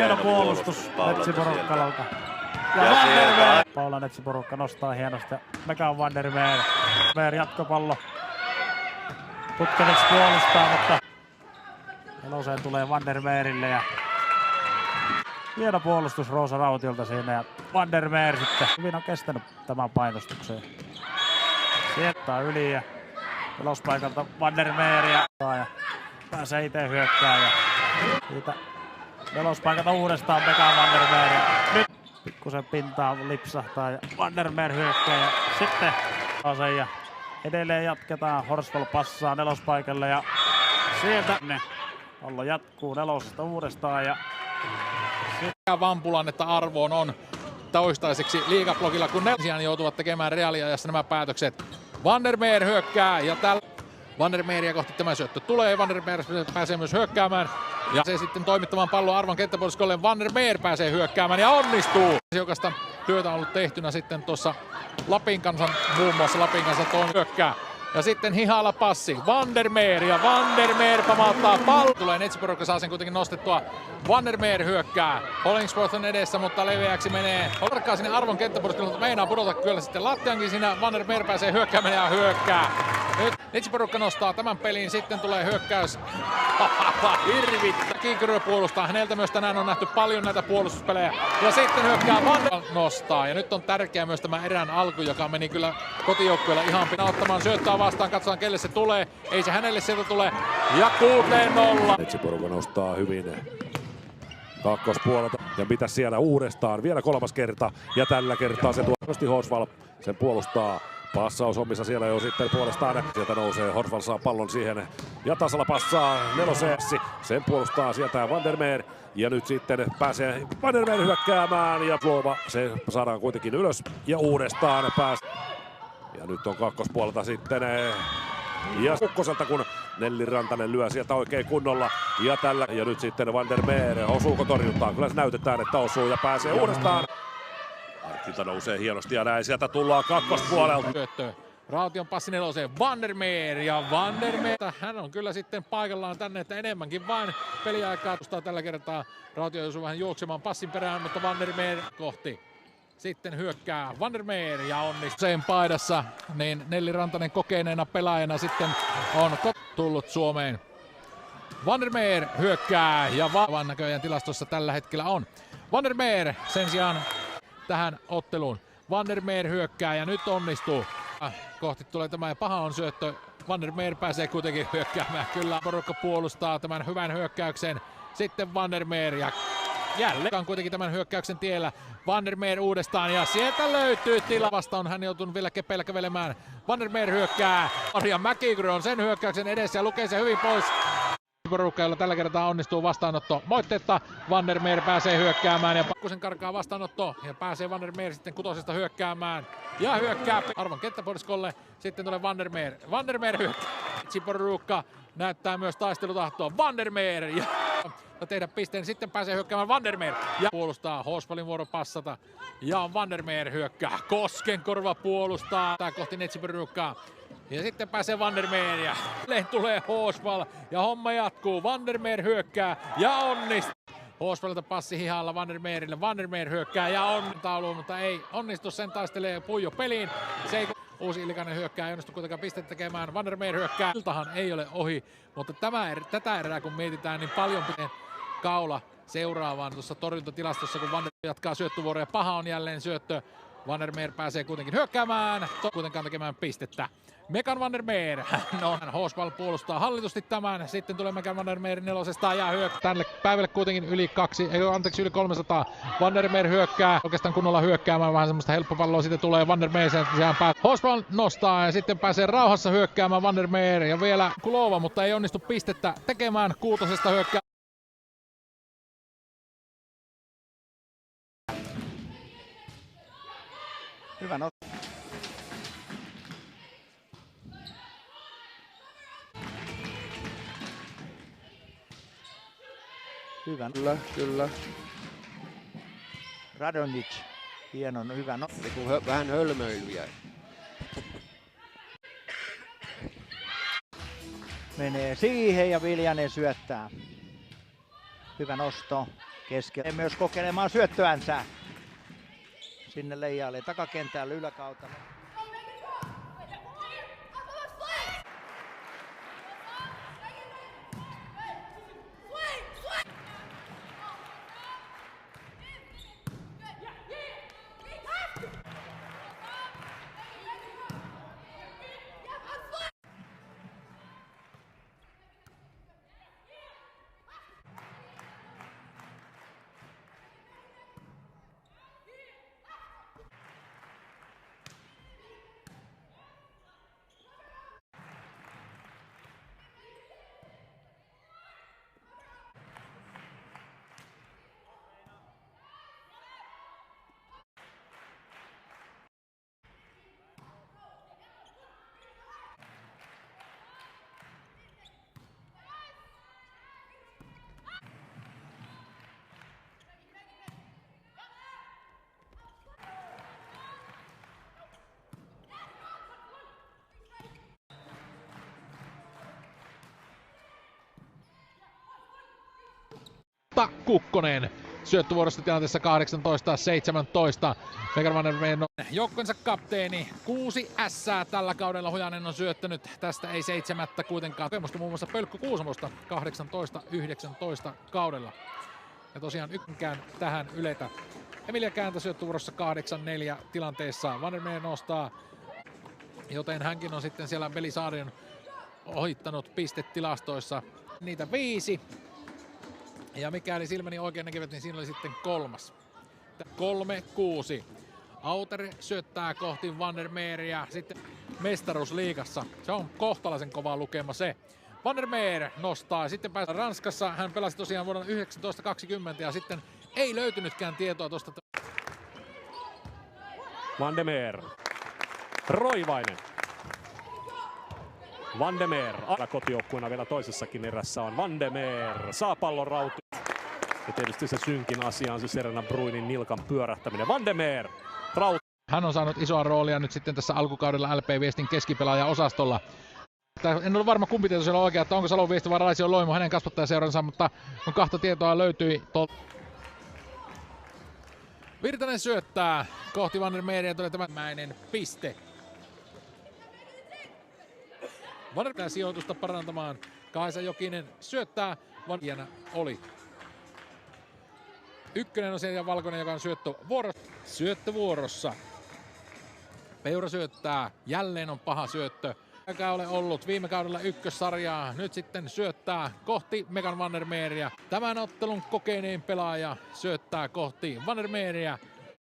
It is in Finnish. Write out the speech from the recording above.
Hieno puolustus Netsi-Porokkalalta. Ja Vandermeer. Paula Netsi-Porokka nostaa hienosti. Mekan Vandermeer. Vandermeer jatkopallo. Putkevits puolustaa, mutta neloseen tulee Vandermeerille. Ja hieno puolustus Roosa Rautiolta siinä. Ja Vandermeer sitten hyvin on kestänyt tämän painostukseen. Siettaa yli ja nelospaikalta Vandermeer ja pääsee itse hyökkään. Ja siitä nelospaikalta uudestaan Mekan Vandermeer. Ja nyt pikkusen pintaa lipsahtaa ja Vandermeer hyökkää ja sitten ja edelleen jatketaan. Horsfall passaa nelospaikalle ja sieltä ne pallo jatkuu nelosesta uudestaan ja Vampulan, että arvoon on toistaiseksi liigablogilla, kun ne joutuvat tekemään reaaliajassa nämä päätökset. Vandermeer hyökkää ja tällä Vandermeeria kohti tämä syöttö tulee. Vandermeer pääsee myös hyökkäämään ja se sitten toimittamaan pallon arvon kenttäpuoliskolle. Vandermeer pääsee hyökkäämään ja onnistuu. Jokasta työtä on ollut tehtynä sitten tuossa Lapin kansan, muun muassa Lapin kansan hyökkää. Ja sitten hihalla passi. Vandermeer ja Vandermeer pamauttaa pallon. Tulee Netsi-Porokka, saa sen kuitenkin nostettua. Vandermeer hyökkää. Hollingsworth on edessä, mutta leveäksi menee. Tarkkaa sinne arvon kenttäpuoliskolle, mutta meinaa pudota kyllä sitten lattiankin siinä. Vandermeer pääsee hyökkäämään ja hyökkää. Nyt Netsi-Porokka nostaa tämän pelin, sitten tulee hyökkäys. Hirvittää. Kiikyrö puolustaa. Häneltä myös tänään on nähty paljon näitä puolustuspelejä. Ja sitten hyökkää Vandermeer nostaa. Ja nyt on tärkeää myös tämä erän alku, joka meni kyllä kotijoukkueella ihan ottamaan syöttöä vastaan. Katsotaan kelle se tulee. Ei se hänelle sieltä tule. Ja 6-0. Netsi-Porokka nostaa hyvin kakkospuolelta. Ja mitä siellä uudestaan? Vielä kolmas kerta. Ja tällä kertaa se tuosti Horsfall. Sen puolustaa. Passaus omissa siellä jo sitten puolestaan. Sieltä nousee, Horsfall saa pallon siihen ja tasalla passaa neloseessi. Sen puolustaa sieltä Vandermeer ja nyt sitten pääsee Vandermeer hyökkäämään ja Luova se saadaan kuitenkin ylös ja uudestaan pääsee. Ja nyt on kakkospuolelta sitten ja Kukkoselta kun Nelli Rantanen lyö sieltä oikein kunnolla ja tällä ja nyt sitten Vandermeer osuuko torjuntaan? Kyllä se näytetään, että osuu ja pääsee uudestaan. Arkinta nousee hienosti ja näin sieltä tullaan kakkospuolelta. Raution passi neloseen, Vandermeer ja Vandermeer. Hän on kyllä sitten paikallaan tänne, että enemmänkin vain peliaikaa. Tällä kertaa Rautio joutuu vähän juoksemaan passin perään, mutta Vandermeer kohti. Sitten hyökkää Vandermeer ja onnistuu sen paidassa. Niin Nelli Rantanen kokeneena pelaajana sitten on tullut Suomeen. Vandermeer hyökkää ja vaan näköjään tilastossa tällä hetkellä on. Vandermeer sen sijaan tähän otteluun. Vandermeer hyökkää ja nyt onnistuu. Kohti tulee tämä ja paha on syöttö. Vandermeer pääsee kuitenkin hyökkäämään. Kyllä porukka puolustaa tämän hyvän hyökkäyksen. Sitten Vandermeer ja jälleen on kuitenkin tämän hyökkäyksen tiellä. Vandermeer uudestaan ja sieltä löytyy tila. Vasta on hän joutunut vielä kepeillä kävelemään. Vandermeer hyökkää. Arja Mäkikyrö on sen hyökkäyksen edessä ja lukee se hyvin pois. Porukka, jolla tällä kertaa onnistuu vastaanotto moitteetta. Vandermeer pääsee hyökkäämään ja Pakkusen karkaa vastaanotto ja pääsee Vandermeer sitten kutosesta hyökkäämään. Ja hyökkää arvon kenttäpuoliskolle. Sitten tulee Vandermeer. Vandermeer hyökkää. Porukka näyttää myös taistelutahtoa. Vandermeer ja tehdä pisteen. Sitten pääsee hyökkäämään Vandermeer ja puolustaa. Horsfallin vuoro passata. Ja Vandermeer hyökkää. Koskenkorva puolustaa. Tää kohti Netsi-Porukkaa. Ja sitten pääsee Vandermeer ja tulee Horsfall ja homma jatkuu. Vandermeer hyökkää ja onnistuu. Horsfallilta passi hihalla Vandermeerille. Vandermeer hyökkää ja on tauluun, mutta ei onnistu. Sen taistelee Puijo peliin. Se ei uusi Ilikainen hyökkää, ei onnistu kuitenkaan pistettä tekemään. Vandermeer hyökkää. Iltahan ei ole ohi, mutta tätä erää kun mietitään, niin paljon pitää kaula seuraavaan tuossa torjuntatilastossa, kun Vandermeer jatkaa syöttövuoroja. Paha on jälleen syöttö. Vandermeer pääsee kuitenkin hyökkäämään, kuitenkaan tekemään pistettä. Mekan Vandermeer, Horsfall puolustaa hallitusti tämän, sitten tulee Mekan Vandermeer nelosesta ja hyökkää. Tälle päivälle kuitenkin yli 300. Vandermeer hyökkää, oikeastaan kunnolla hyökkäämään, vähän semmoista helppopalloa sitten tulee Vandermeer sen sijaan Horsfall nostaa ja sitten pääsee rauhassa hyökkäämään Vandermeer ja vielä Kulova, mutta ei onnistu pistettä tekemään kuutosesta hyökkää. hyvä not. Hyvä. Kyllä. Radonjic. Hieno, hyvä. No. Vähän hölmöilyjä. Menee siihen ja Viljanen syöttää. Hyvä nosto. keskelle myös kokeilemaan syöttöänsä. Sinne leijailee takakentällä yläkautta. Kukkonen syöttövuorosta tilanteessa 18-17. Vegar Vandermeer joukkueensa kapteeni. 6 ässää tällä kaudella Hujanen on syöttänyt. Tästä ei 7 kuitenkaan. Kokemusta muun muassa Pölkkö Kuusamosta 18-19 kaudella. Ja tosiaan yksikään tähän yletä. Emilia Kääntä syöttövuorossa 8-4 tilanteessa. Vandermeer nostaa, joten hänkin on sitten siellä Belisarion ohittanut pistetilastoissa. Niitä 5. Ja mikäli silmäni oikein näkevät, niin siinä oli sitten 3. 3-6. Auter syöttää kohti Vandermeeria. Sitten mestaruusliigassa. Se on kohtalaisen kova lukema se. Vandermeer nostaa. Sitten pääsee Ranskassa. Hän pelasi tosiaan vuonna 1920 ja sitten ei löytynytkään tietoa tuosta. Vandermeer. Roivainen. Vandermeer. Kotijoukkueena vielä toisessakin erässä on Vandermeer. Saa pallon rautu. Ja tietysti se synkin asia on se Serena Bruinin nilkan pyörähtäminen. Vandermeer. Hän on saanut isoa roolia nyt sitten tässä alkukaudella LP Viestin keskipelaaja-osastolla. En ole varma kumpi tieto siellä on oikea, että onko Salon Viesti vai Raisio Loimo hänen kasvattajaseuransa, mutta kun 2 tietoa löytyi. Virtanen syöttää kohti Vandermeeria, tuli tämä mäinen piste. Vandermeer sijoitusta parantamaan. Kaisa Jokinen syöttää. Vandermeer oli. Ykkönen on siellä valkoinen, joka on syöttövuorossa. Peura syöttää. Jälleen on paha syöttö. Eikä ole ollut viime kaudella ykkössarjaa. Nyt sitten syöttää kohti Megan Vandermeeria. Tämän ottelun kokeneen pelaaja syöttää kohti Vandermeeria.